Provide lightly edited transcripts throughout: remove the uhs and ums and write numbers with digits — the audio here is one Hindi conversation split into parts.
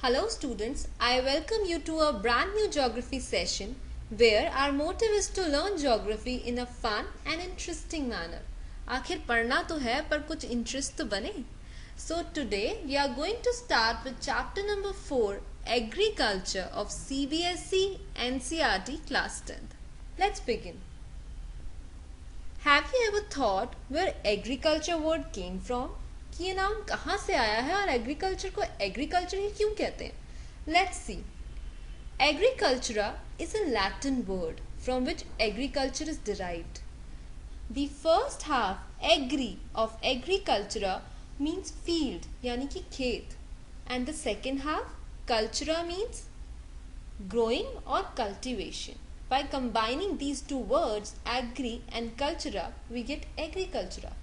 Hello students, I welcome you to a brand new geography session where our motive is to learn geography in a fun and interesting manner. आखिर पढ़ना तो है पर कुछ इंटरेस्ट तो बने. So today we are going to start with chapter number 4, Agriculture of CBSE NCERT class 10th. Let's begin. Have you ever thought where agriculture word came from? कि ये नाम कहाँ से आया है और एग्रीकल्चर को एग्रीकल्चर ही क्यों कहते हैं? Let's see. Agricultura is a Latin word from which agriculture is derived. The first half agri of agricultura means field यानी कि खेत, and the second half cultura means growing or cultivation. By combining these two words agri and cultura we get agricultura,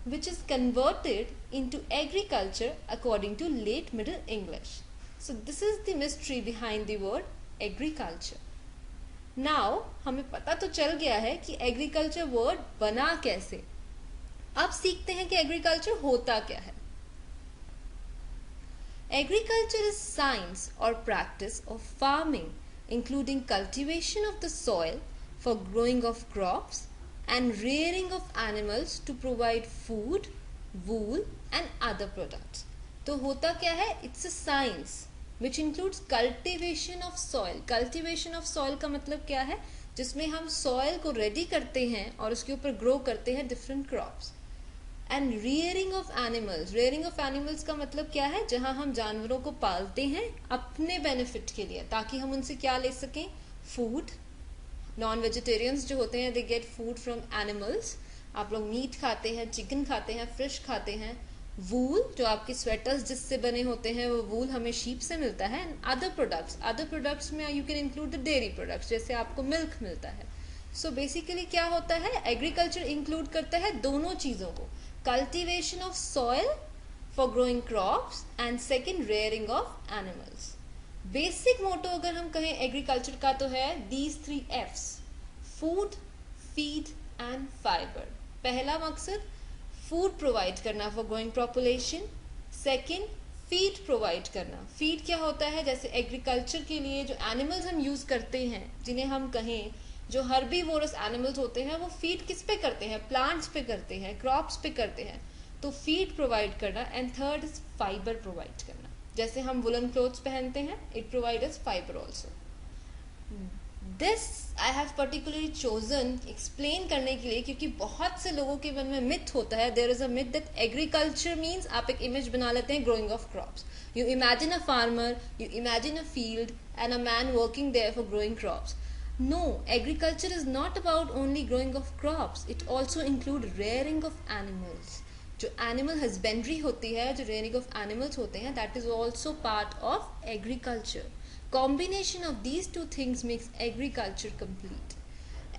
which is converted into agriculture according to late Middle English. So this is the mystery behind the word agriculture. Now हमें पता तो चल गया है कि agriculture word बना कैसे. अब सीखते हैं कि agriculture होता क्या है. Agriculture is science or practice of farming, including cultivation of the soil for growing of crops and rearing of animals to provide food, wool and other products. तो होता क्या है? It's a science which includes cultivation of soil. Cultivation of soil का मतलब क्या है? जिसमें हम soil को ready करते हैं और उसके ऊपर grow करते हैं different crops. And rearing of animals. Rearing of animals का मतलब क्या है? जहाँ हम जानवरों को पालते हैं अपने benefit के लिए, ताकि हम उनसे क्या ले सकें? Food. नॉन वेजिटेरियंस जो होते हैं they get food from animals. आप लोग मीट खाते हैं, चिकन खाते हैं, फिश खाते हैं. वूल जो आपके स्वेटर्स जिससे बने होते हैं वो वूल हमें शीप से मिलता है. एंड अदर प्रोडक्ट्स में you can include the dairy products, जैसे आपको मिल्क मिलता है. सो बेसिकली क्या होता है? एग्रीकल्चर इंक्लूड करता है दोनों चीज़ों को, cultivation of soil for growing crops and second rearing of animals. Basic motto अगर हम कहें एग्रीकल्चर का तो है these 3 F's: food, feed and fibre. पहला मकसद फूड प्रोवाइड करना for growing population. Second feed provide करना. फीड क्या होता है? जैसे एग्रीकल्चर के लिए जो एनिमल्स हम यूज करते हैं, जिन्हें हम कहें जो हर्बीवोरस एनिमल्स होते हैं, वो फीड किस पे करते हैं? प्लांट्स पे करते हैं, क्रॉप्स पे करते हैं. तो फीड प्रोवाइड करना. And third is fibre provide करना. जैसे हम वुलन क्लोथ्स पहनते हैं, it provide us fibre also. This I have particularly chosen explain करने के लिए क्योंकि बहुत से लोगों के मन में मिथ होता है. There is a myth that agriculture means, आप एक इमेज बना लेते हैं growing of crops. You imagine a farmer, you imagine a field and a man working there for growing crops. No, agriculture is not about only growing of crops. It also include rearing of animals. जो एनिमल हस्बेंड्री होती है, जो रेयरिंग ऑफ एनिमल्स होते हैं, that is also part of agriculture. Combination of these two things makes agriculture complete.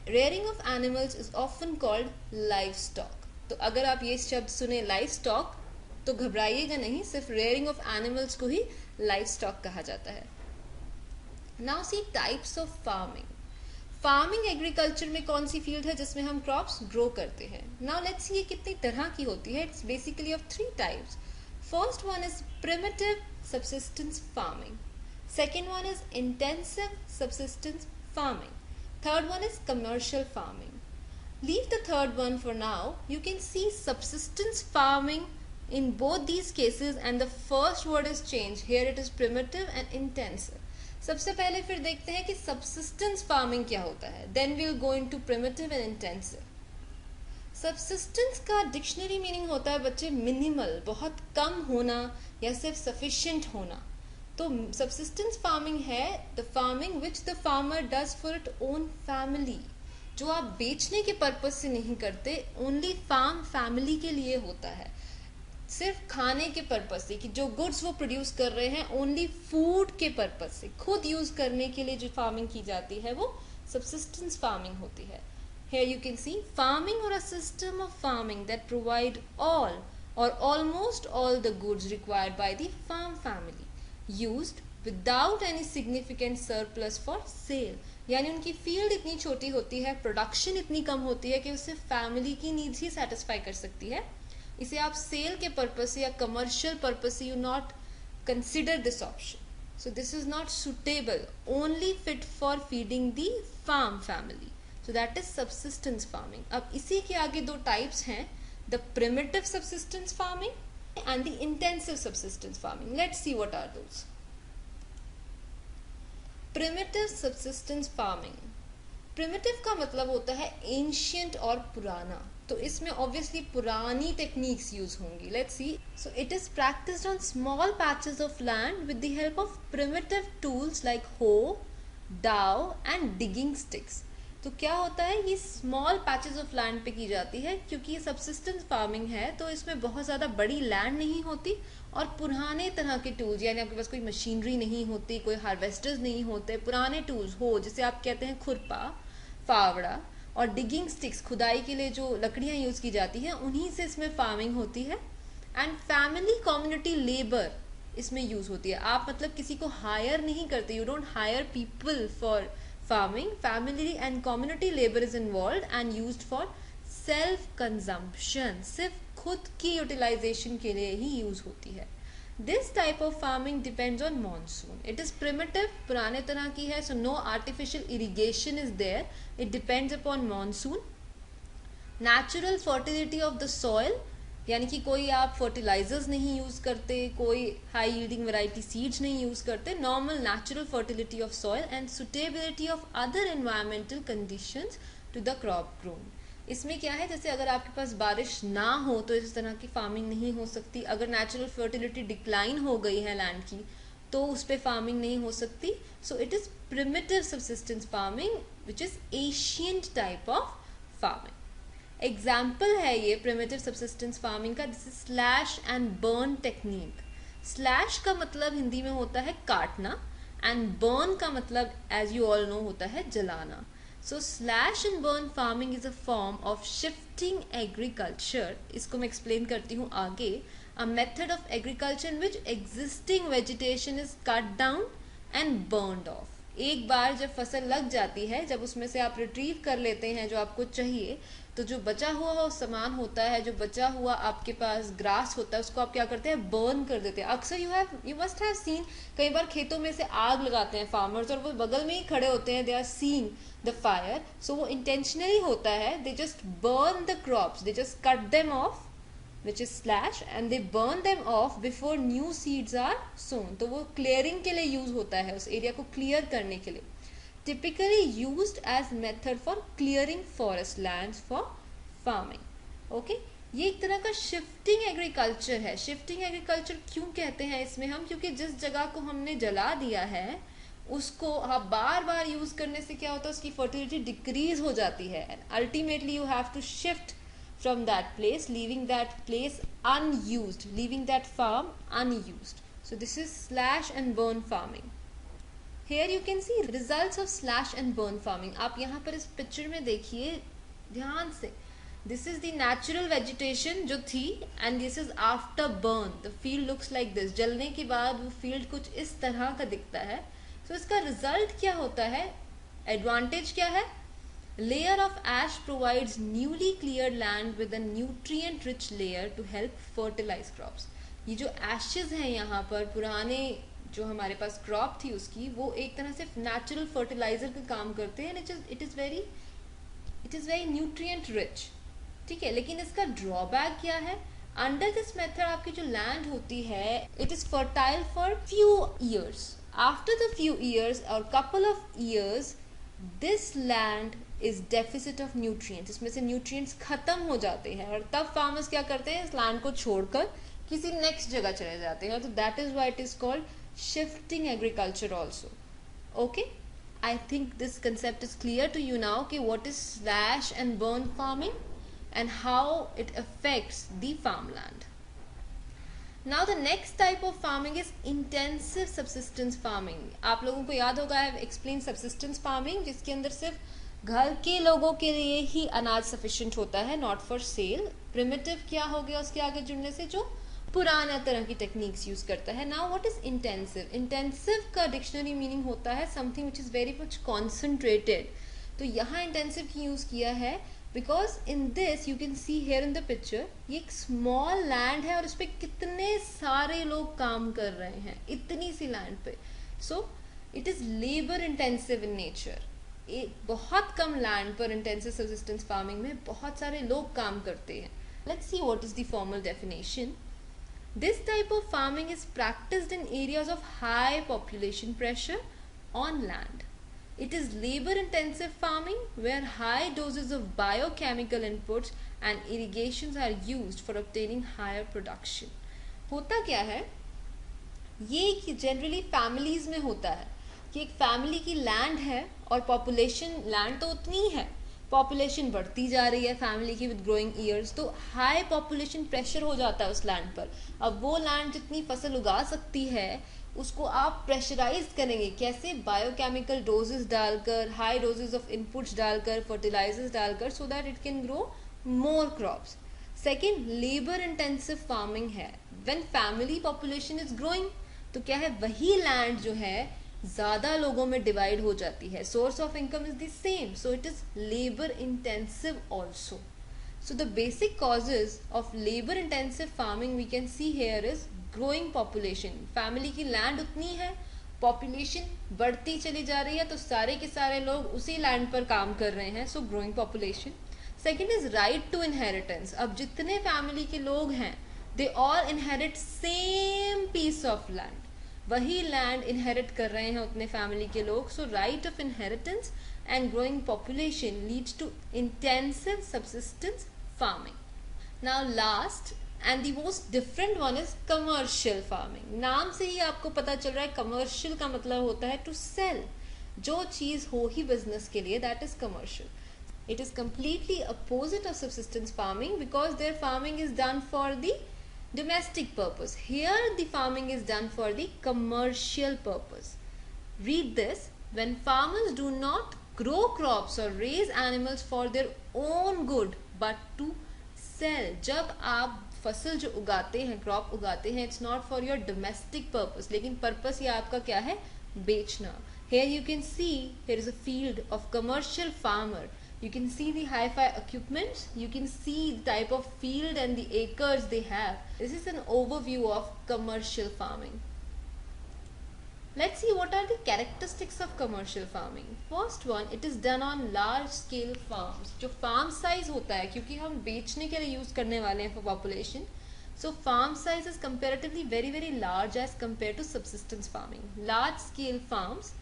Rearing of animals is often called live stock. तो अगर आप ये शब्द सुने लाइव स्टॉक तो घबराइएगा नहीं, सिर्फ रेयरिंग ऑफ एनिमल्स को ही लाइव स्टॉक कहा जाता है. Now see types of farming. Farming agriculture में कौन सी फील्ड है जिसमें हम क्रॉप्स ग्रो करते हैं? नाउ लेट्स सी ये कितनी तरह की होती है. It's basically of 3 types. First one is primitive subsistence farming. Second one is intensive subsistence farming. Third one is commercial farming. Leave the third one for now. You can see subsistence farming in both these cases and the first word is changed. Here it is primitive and intensive. सबसे पहले फिर देखते हैं कि सबसिस्टेंस फार्मिंग क्या होता है. Then we will go into primitive and intensive. Subsistence का डिक्शनरी मीनिंग होता है बच्चे मिनिमल, बहुत कम होना या सिर्फ सफिशिएंट होना. तो सबसिस्टेंस फार्मिंग है the farming which the farmer does for it own family. जो आप बेचने के पर्पज से नहीं करते, ओनली फार्म फैमिली के लिए होता है, सिर्फ खाने के पर्पज से, कि जो गुड्स वो प्रोड्यूस कर रहे हैं ओनली फूड के पर्पज से, खुद यूज करने के लिए जो फार्मिंग की जाती है वो सबसिस्टेंस फार्मिंग होती है. Here you can see farming or a system of farming that provide all or almost all the goods required by the farm family used without any significant surplus for sale. यानी उनकी फील्ड इतनी छोटी होती है, प्रोडक्शन इतनी कम होती है कि उससे फैमिली की नीड्स ही सेटिस्फाई कर सकती है. इसे आप सेल के पर्पज से या कमर्शियल पर्पज से you not consider this option. So this is not suitable, only fit for feeding the farm family. So that is subsistence farming. अब इसी के आगे दो types हैं, the primitive subsistence farming and the intensive subsistence farming. Let's see what are those. Primitive subsistence farming. Primitive का मतलब होता है ancient और पुराना, तो इसमें obviously पुरानी techniques use होंगी. Let's see. So it is practiced on small patches of land with the help of primitive tools like hoe, dhow and digging sticks. तो क्या होता है, ये स्मॉल पैचेस ऑफ लैंड पे की जाती है, क्योंकि ये सबसिस्टेंस फार्मिंग है तो इसमें बहुत ज़्यादा बड़ी लैंड नहीं होती और पुराने तरह के टूल्स, यानी आपके पास कोई मशीनरी नहीं होती, कोई हार्वेस्टर्स नहीं होते, पुराने टूल्स हो जिसे आप कहते हैं खुरपा, फावड़ा और डिगिंग स्टिक्स, खुदाई के लिए जो लकड़ियाँ यूज़ की जाती हैं, उन्हीं से इसमें फार्मिंग होती है. एंड फैमिली कम्युनिटी लेबर इसमें यूज़ होती है. आप मतलब किसी को हायर नहीं करते, you don't hire people for farming. Family and community labor is involved and used for self consumption. सिर्फ खुद की utilization के लिए ही use होती है. This type of farming depends on monsoon. It is primitive, पुराने तरह की है, so no artificial irrigation is there. It depends upon monsoon. Natural fertility of the soil, यानी कि कोई आप फर्टिलाइजर्स नहीं यूज़ करते, कोई हाई यील्डिंग वैरायटी सीड्स नहीं यूज़ करते, normal natural fertility of soil and suitability of other environmental conditions to the crop grown. इसमें क्या है, जैसे अगर आपके पास बारिश ना हो तो इस तरह की फार्मिंग नहीं हो सकती. अगर नेचुरल फर्टिलिटी डिक्लाइन हो गई है लैंड की तो उस पर फार्मिंग नहीं हो सकती. So it is primitive subsistence farming which is ancient type of farming. Example है ये प्रिमिटिव सबसिस्टेंस फार्मिंग का, this is slash and burn technique. Slash का मतलब हिंदी में होता है काटना एंड बर्न का मतलब एज यू ऑल नो होता है जलाना. So slash and burn farming is a form of shifting agriculture. इसको मैं एक्सप्लेन करती हूँ आगे. A method of agriculture in which existing vegetation is cut down and burned off. एक बार जब फसल लग जाती है, जब उसमें से आप रिट्रीव कर लेते हैं जो आपको चाहिए, तो जो बचा हुआ सामान होता है, जो बचा हुआ आपके पास ग्रास होता है, उसको आप क्या करते हैं, बर्न कर देते हैं. अक्सर यू मस्ट हैव सीन, कई बार खेतों में से आग लगाते हैं फार्मर्स और वो बगल में ही खड़े होते हैं, they are seeing the fire. So वो इंटेंशनली होता है, they just burn the crops, they just cut them off which is slash and they burn them off before new seeds are sown. तो वो क्लियरिंग के लिए यूज होता है, उस एरिया को क्लियर करने के लिए. Typically used as method for clearing forest lands for farming. Okay? ये एक तरह का शिफ्टिंग एग्रीकल्चर है. शिफ्टिंग एग्रीकल्चर क्यों कहते हैं इसमें हम, क्योंकि जिस जगह को हमने जला दिया है उसको आप बार बार यूज करने से क्या होता है, उसकी फर्टिलिटी डिक्रीज हो जाती है and ultimately you have to shift from that place, leaving that place unused, leaving that farm unused. So this is slash and burn farming. Here you can see results of slash and burn farming. आप यहाँ पर इस पिक्चर में देखिए ध्यान से. This is the natural vegetation जो थी and this is after burn. The field looks like this. जलने के बाद वो field कुछ इस तरह का दिखता है. So इसका result क्या होता है, advantage क्या है, layer of ash provides newly cleared land with a nutrient rich layer to help fertilize crops. ये जो ashes हैं यहाँ पर, पुराने जो हमारे पास क्रॉप थी उसकी, वो एक तरह से नेचुरल फर्टिलाइजर का काम करते हैं. It is very nutrient rich. ठीक है, लेकिन इसका ड्रॉबैक क्या है, अंडर दिस मेथड आपकी जो लैंड होती है, it is fertile for few years. After the few years और couple of years this land is deficit of nutrients. इसमें से न्यूट्रिएंट्स खत्म हो जाते हैं और तब फार्मर्स क्या करते हैं, इस लैंड को छोड़कर किसी नेक्स्ट जगह चले जाते हैं. तो that is why it is called shifting agriculture also. Okay, I think this concept is clear to you now कि what is slash and burn farming and how it affects the farmland. Now the next type of farming is intensive subsistence farming. आप लोगों को याद होगा, I have explained subsistence farming, जिसके अंदर सिर्फ घर के लोगों के लिए ही अनाज सफिशिएंट होता है, नॉट फॉर सेल. प्रिमिटिव क्या हो गया उसके आगे जुड़ने से, जो पुराना तरह की टेक्निक्स यूज करता है. Now what is intensive. Intensive का डिक्शनरी मीनिंग होता है something which is very much concentrated. तो यहाँ इंटेंसिव की यूज किया है because in this you can see here in the picture, ये एक स्मॉल लैंड है और इस पर कितने सारे लोग काम कर रहे हैं, इतनी सी लैंड पे. So it is labour intensive in nature. एक बहुत कम लैंड पर इंटेंसिव सब्सिस्टेंस फार्मिंग में बहुत सारे लोग काम करते हैं। Let's see what is the formal definition. This type of farming is practised in areas of high population pressure on land. It is labor intensive farming where high doses of biochemical inputs and irrigations are used for obtaining higher production. होता क्या है, ये जनरली फैमिलीज में होता है कि एक फैमिली की लैंड है और पॉपुलेशन, लैंड तो उतनी ही है, पॉपुलेशन बढ़ती जा रही है फैमिली की विद ग्रोइंग ईयर्स, तो हाई पॉपुलेशन प्रेशर हो जाता है उस लैंड पर. अब वो लैंड जितनी फसल उगा सकती है उसको आप प्रेशराइज करेंगे कैसे, बायोकेमिकल डोजेस डालकर, हाई डोजेस ऑफ इनपुट्स डालकर, फर्टिलाइजर्स डालकर, so that it can grow more crops. Second, labour intensive farming है. When family population is growing तो क्या है, वही लैंड जो है ज़्यादा लोगों में डिवाइड हो जाती है. Source of income is the same, so it is labour intensive also. So the basic causes of labor intensive farming we can see here is growing population. Family की लैंड उतनी है, पॉपुलेशन बढ़ती चली जा रही है, तो सारे के सारे लोग उसी लैंड पर काम कर रहे हैं, so growing population. Second is right to inheritance. अब जितने फैमिली के लोग हैं they all inherit same piece of land, वही लैंड इनहेरिट कर रहे हैं उतने फैमिली के लोग. So right of inheritance and growing population leads to intensive subsistence farming. Now last and the most different one is commercial farming. नाम से ही आपको पता चल रहा है commercial का मतलब होता है to sell. जो चीज़ हो ही business के लिए, that is commercial. It is completely opposite of subsistence farming because their farming is done for the domestic purpose. Here the farming is done for the commercial purpose. Read this. When farmers do not grow crops or raise animals for their own good but to sell. जब आप फसल जो उगाते हैं, क्रॉप उगाते हैं, it's not for your domestic purpose, लेकिन पर्पस ये आपका क्या है, बेचना. Here you can see here is a field of commercial farmer. You can see the hi-fi equipment, you can see the type of field and the acres they have. This is an overview of commercial farming. Let's see what are the characteristics of commercial farming. First one, it is done on large scale farms. जो farm size होता है, क्योंकि हम बेचने के लिए use करने वाले हैं for population, so farm size is comparatively very large as compared to subsistence farming. Large scale farms,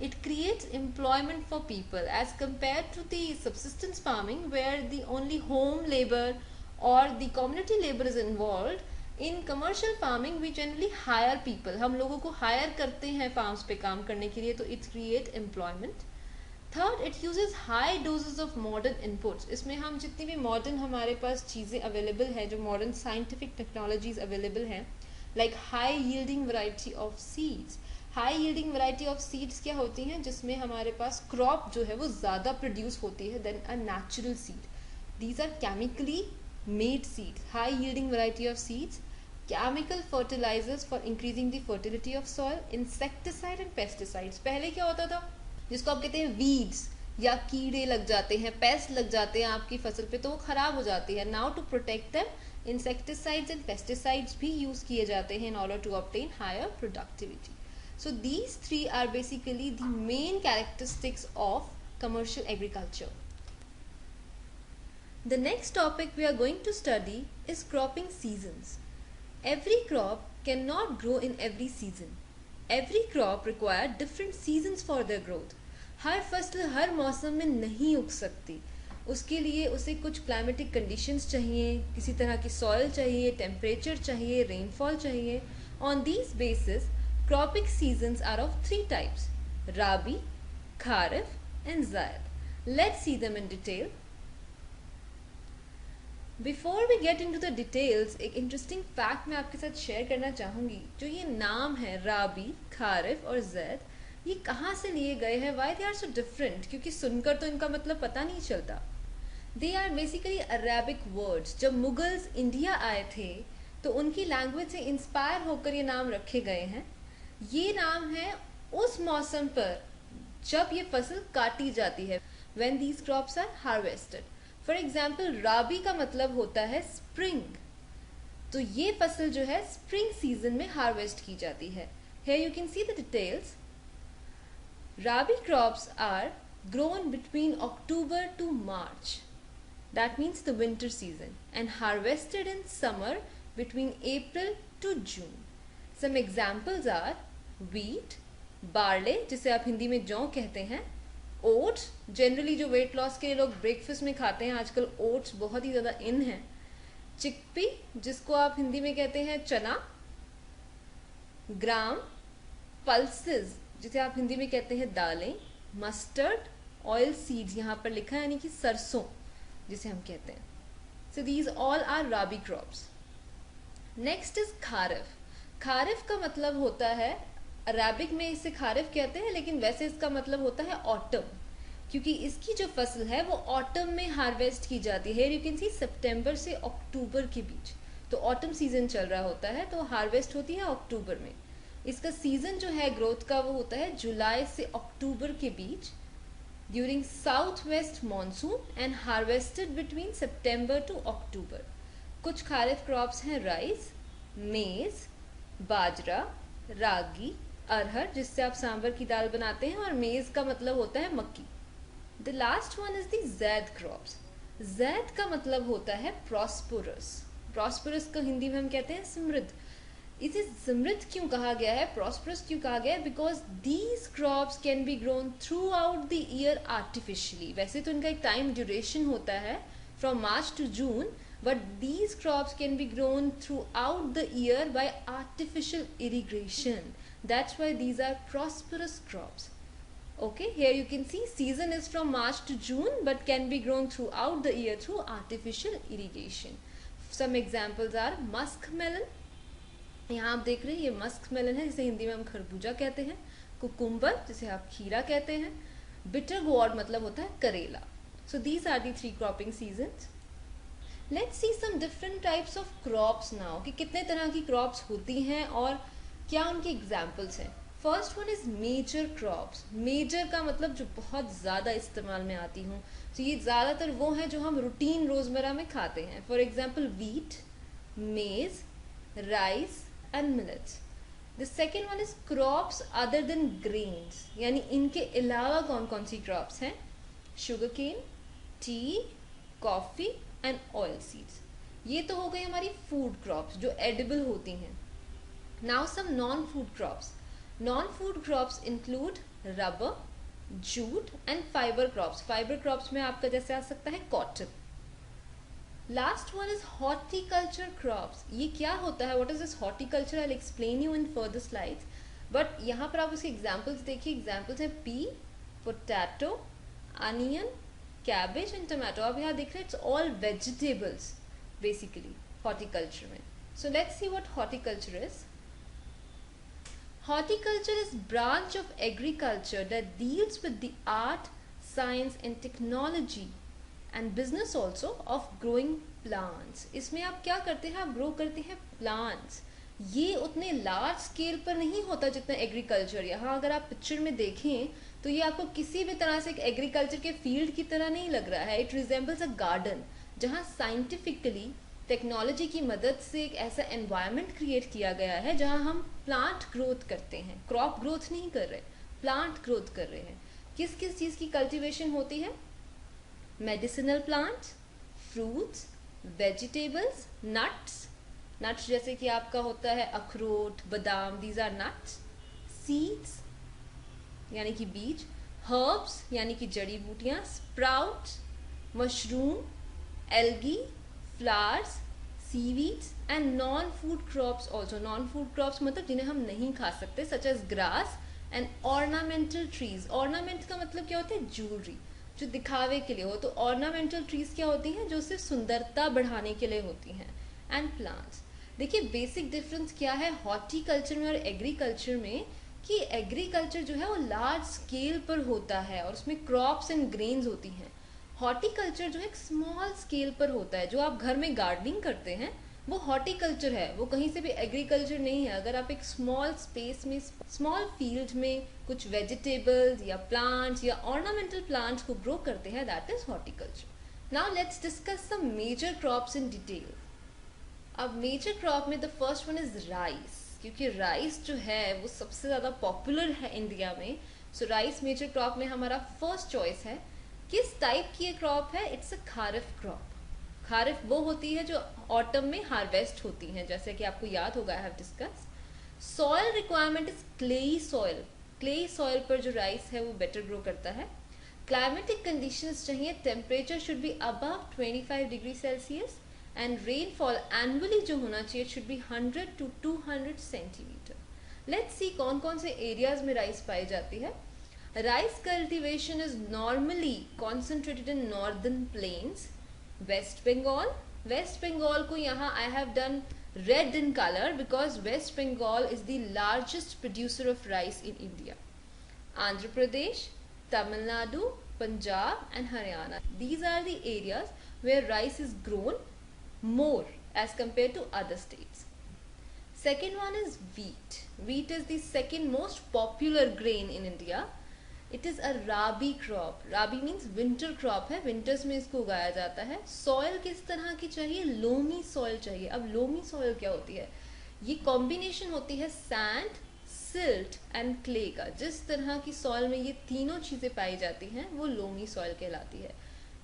it creates employment for people as compared to the subsistence farming where the only home labor or the community labor is involved. In commercial farming we generally hire people. हम लोगों को hire करते हैं farms पे काम करने के लिए, तो it create employment. Third, it uses high doses of modern inputs. इसमें हम जितनी भी modern हमारे पास चीज़ें available है, जो modern scientific technologies available हैं, like high yielding variety of seeds. High yielding variety of seeds क्या होती हैं, जिसमें हमारे पास crop जो है वो ज़्यादा produce होती है than a natural seed. These are chemically made seeds. High yielding variety of seeds. Chemical fertilizers for increasing the fertility of soil, insecticide and pesticides. पहले क्या होता था, जिसको आप कहते हैं weeds, या कीड़े लग जाते हैं, पेस्ट लग जाते हैं आपकी फसल पे, तो वो खराब हो जाती है. Now to protect them, insecticides and pesticides भी यूज किए जाते हैं in order to obtain higher productivity. So these three are basically the main characteristics of commercial agriculture. The next topic we are going to study is cropping seasons. Every crop cannot grow in every season. Every crop requires different seasons for their growth. हर फसल हर मौसम में नहीं उग सकती, उसके लिए उसे कुछ क्लाइमेटिक कंडीशंस चाहिए, किसी तरह की सॉइल चाहिए, टेम्परेचर चाहिए, रेनफॉल चाहिए. On these basis, cropping seasons are of three types: Rabi, Kharif and Zaid. Let's see them in detail. Before we get into the details, एक interesting fact मैं आपके साथ शेयर करना चाहूँगी. जो ये नाम है राबी, खारिफ और जैद, ये कहाँ से लिए गए हैं, why they are so different, क्योंकि सुनकर तो इनका मतलब पता नहीं चलता. They are basically Arabic words. जब मुगल्स इंडिया आए थे तो उनकी लैंग्वेज से इंस्पायर होकर ये नाम रखे गए हैं. ये नाम है उस मौसम पर जब ये फसल काटी जाती है, when these crops are harvested. For example rabi का मतलब होता है स्प्रिंग, तो ये फसल जो है स्प्रिंग सीजन में हार्वेस्ट की जाती है. Here you can see the details. Rabi crops are grown between October to March, that means the winter season, and harvested in summer between April to June. Some examples are wheat, barley जिसे आप हिंदी में जौ कहते हैं, ओट्स, जनरली जो वेट लॉस के लिए लोग ब्रेकफास्ट में खाते हैं, आजकल ओट्स बहुत ही ज़्यादा इन है, चिकपी जिसको आप हिंदी में कहते हैं चना, ग्राम, पल्सेस जिसे आप हिंदी में कहते हैं दालें, मस्टर्ड, ऑयल सीड्स यहाँ पर लिखा है यानी कि सरसों जिसे हम कहते हैं. So these all are rabi crops. Next is kharif. Kharif का मतलब होता है, अरबिक में इसे खारिफ कहते हैं लेकिन वैसे इसका मतलब होता है ऑटम, क्योंकि इसकी जो फसल है वो ऑटम में हार्वेस्ट की जाती है. यू कैन सी सितंबर से अक्टूबर के बीच, तो ऑटम सीजन चल रहा होता है, तो हार्वेस्ट होती है अक्टूबर में. इसका सीजन जो है ग्रोथ का वो होता है जुलाई से अक्टूबर के बीच during south west monsoon and harvested between September to October. कुछ खारिफ क्रॉप्स हैं राइस, मेज, बाजरा, रागी, अरहर जिससे आप सांभर की दाल बनाते हैं, और मेज का मतलब होता है मक्की. The last one is the Zaid crops. Zaid का मतलब होता है प्रॉस्परस. प्रॉस्परस को हिंदी में हम कहते हैं समृद्ध. इसे समृद्ध क्यों कहा गया है, प्रॉस्परस क्यों कहा गया है, because these crops can be grown throughout the year artificially. वैसे तो इनका एक टाइम ड्यूरेशन होता है from March to June, but these crops can be grown throughout the year by artificial irrigation. That's why these are prosperous crops. Okay, here you can see season is from March to June but can be grown throughout the year through artificial irrigation. Some examples are musk melon. यहाँ आप देख रहे हैं ये मस्क मेलन है जिसे हिंदी में हम खरबूजा कहते हैं, कुकुम्बर जिसे आप खीरा कहते हैं, बिटर गोर्ड मतलब होता है करेला. So these are the 3 cropping seasons. Let's see some different types of crops now, कि कितने तरह की क्रॉप्स होती हैं और क्या उनके एग्जाम्पल्स हैं. First one is major crops. Major का मतलब जो बहुत ज़्यादा इस्तेमाल में आती हूँ, तो ये ज़्यादातर वो हैं जो हम रूटीन रोज़मर्रा में खाते हैं. For example wheat, maize, rice and millets. The second one is crops other than grains, यानी इनके अलावा कौन कौन सी क्रॉप्स हैं. Sugar cane, tea, coffee and oil seeds. ये तो हो गई हमारी फूड क्रॉप्स जो एडिबल होती हैं. Now some non food crops. Non food crops include rubber, jute and fibre crops. Fibre crops में आपका जैसे आ सकता है cotton. Last one is horticulture crops. ये क्या होता है, what is this horticulture, I will explain you in further slides, but यहाँ पर आप उसके एग्जाम्पल्स देखिए. एग्जाम्पल्स हैं pea, potato, onion, cabbage and tomato. आप यहाँ देख रहे हैं it's all vegetables basically horticulture में. So let's see what horticulture is. Horticulture is branch of agriculture that deals with the art, science and technology and business also of growing plants. इसमें आप क्या करते हैं, आप ग्रो करते हैं प्लांट्स. ये उतने लार्ज स्केल पर नहीं होता जितना एग्रीकल्चर. यहाँ अगर आप पिक्चर में देखें तो ये आपको किसी भी तरह से एक एग्रीकल्चर के फील्ड की तरह नहीं लग रहा है. इट रिजेंबल्स अ गार्डन जहाँ साइंटिफिकली टेक्नोलॉजी की मदद से एक ऐसा एनवायरनमेंट क्रिएट किया गया है जहाँ हम प्लांट ग्रोथ करते हैं. क्रॉप ग्रोथ नहीं कर रहे, प्लांट ग्रोथ कर रहे हैं. किस किस चीज़ की कल्टिवेशन होती है, medicinal plants, fruits, vegetables, nuts. Nuts जैसे कि आपका होता है अखरोट, बादाम, दीज आर नट्स. सीड्स यानी कि बीज, हर्ब्स यानी कि जड़ी बूटियाँ, sprouts, mushroom, algae, flowers, seaweeds and non food crops also. Non food crops मतलब जिन्हें हम नहीं खा सकते, such as grass and ornamental trees. Ornament का मतलब क्या होता है, ज्वेलरी जो दिखावे के लिए हो. तो ऑर्नामेंटल ट्रीज क्या होती हैं, जो सिर्फ सुंदरता बढ़ाने के लिए होती हैं. And plants. देखिए बेसिक डिफरेंस क्या है हॉर्टिकल्चर में और एग्रीकल्चर में, कि एग्रीकल्चर जो है वो लार्ज स्केल पर होता है और उसमें क्रॉप्स एंड ग्रेन्स होती हैं. हॉर्टिकल्चर जो है एक स्मॉल स्केल पर होता है. जो आप घर में गार्डनिंग करते हैं वो हॉर्टिकल्चर है, वो कहीं से भी एग्रीकल्चर नहीं है. अगर आप एक स्मॉल स्पेस में, स्मॉल फील्ड में कुछ वेजिटेबल्स या प्लांट्स या ऑर्नामेंटल प्लांट्स को ग्रो करते हैं, that is horticulture. Now let's discuss some major crops in detail. अब मेजर क्रॉप में the first one is rice. क्योंकि राइस जो है वो सबसे ज़्यादा पॉपुलर है इंडिया में, सो राइस मेजर क्रॉप में हमारा फर्स्ट चॉइस है। किस टाइप की ये क्रॉप है? It's a kharif crop. Kharif वो होती है जो ऑटम में हार्वेस्ट होती हैं, जैसे कि आपको याद होगा, I have discuss. Soil requirement is clayey soil. Clayey soil पर जो राइस है वो बेटर ग्रो करता है। क्लाइमेटिक कंडीशंस चाहिए, temperature should be above 25 degree Celsius and rainfall annually जो होना चाहिए should be 100 to 200 centimetre. Let's see कौन कौन से एरियाज में राइस पाई जाती है। Rice cultivation is normally concentrated in northern plains, West Bengal. West Bengal को यहाँ आई have done red in colour because West Bengal is the largest producer of rice in India. Andhra Pradesh, Tamil Nadu, Punjab and Haryana. These are the areas where rice is grown more as compared to other states. Second one is wheat. Wheat is the second most popular grain in India. It is a rabi crop. Rabi means winter crop है, winters में इसको उगाया जाता है। Soil किस तरह की चाहिए? Loamy soil चाहिए। अब loamy soil क्या होती है? ये combination होती है sand, सिल्ट एंड क्ले का। जिस तरह की सॉइल में ये तीनों चीज़ें पाई जाती हैं वो लोमी सॉइल कहलाती है।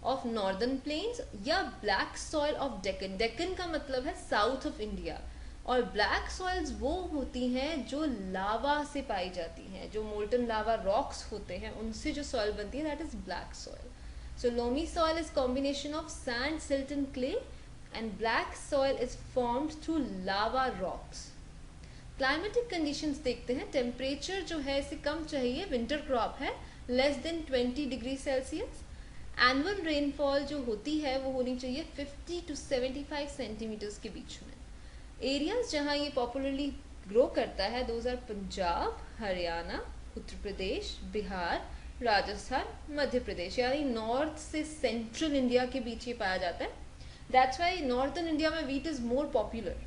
ऑफ नॉर्दर्न प्लेन्स या black soil of Deccan. Deccan का मतलब है साउथ ऑफ इंडिया, और ब्लैक सॉइल्स वो होती हैं जो लावा से पाई जाती हैं, जो मोल्टन लावा रॉक्स होते हैं उनसे जो सॉइल बनती है, that is black soil. So loamy soil is combination of sand, silt and clay, and black soil is formed through lava rocks. Climatic conditions देखते हैं। टेम्परेचर जो है इसे कम चाहिए, विंटर क्रॉप है, less than 20 degree Celsius. Annual rainfall जो होती है वो होनी चाहिए 50 to 75 सेंटीमीटर्स के बीच में। एरियाज जहाँ ये पॉपुलरली ग्रो करता है दोज आर पंजाब, हरियाणा, उत्तर प्रदेश, बिहार, राजस्थान, मध्य प्रदेश, यानी नॉर्थ से सेंट्रल इंडिया के बीच ये पाया जाता है। दैट्स वाई नॉर्थर्न इंडिया में वीट इज मोर पॉपुलर।